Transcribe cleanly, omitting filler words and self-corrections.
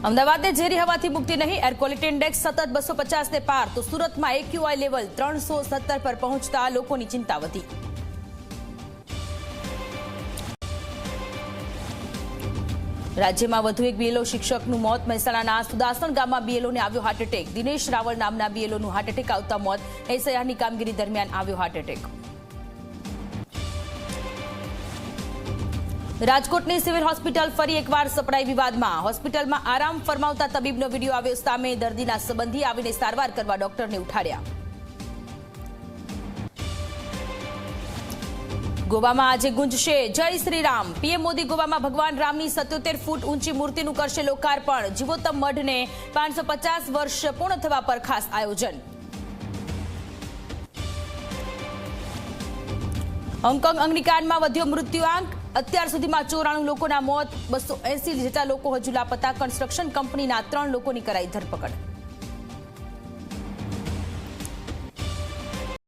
અમદાવાદને ઝેરી હવાથી મુક્તિ નહીં, એર ક્વોલિટી ઇન્ડેક્સ સતત 250 ને પાર તો સુરતમાં એક્યુઆઈ લેવલ 317 પર પહોંચતા લોકોની ચિંતા વધી। રાજ્યમાં વધુ એક બીએલઓ શિક્ષકનું મોત। મહેસાણાના સુદાસણ ગામમાં બીએલઓને આવ્યો હાર્ટ એટેક। દિનેશ રાવળ નામના બીએલઓનું હાર્ટ એટેક આવતા મોત। એસઆઈઆરની કામગીરી દરમિયાન આવ્યો હાર્ટ એટેક। રાજકોટની સિવિલ હોસ્પિટલ ફરી એકવાર સપડાઈ વિવાદમાં। હોસ્પિટલમાં આરામ ફરમાવતા તબીબનો વિડીયો આવ્યો સામે। દર્દીના સંબંધી આવીને સારવાર કરવા ડોક્ટરને ઉઠાડ્યા। ગોવામાં આજે ગુંજશે જય શ્રી રામ। પીએમ મોદી ગોવામાં ભગવાન રામની 77 ફૂટ ઊંચી મૂર્તિનું કરશે લોકાર્પણ। જીવોત્તમ મઢને 550 વર્ષ પૂર્ણ થવા પર ખાસ આયોજન। હોંગકોંગ અગ્નિકાંડમાં વધ્યો મૃત્યુઆંક। અત્યાર સુધીમાં 94 લોકોના મોત, 280 જેટલા લોકો હજુ લાપતા। કન્સ્ટ્રક્શન કંપનીના 3 લોકોની કરાઈ ધરપકડ।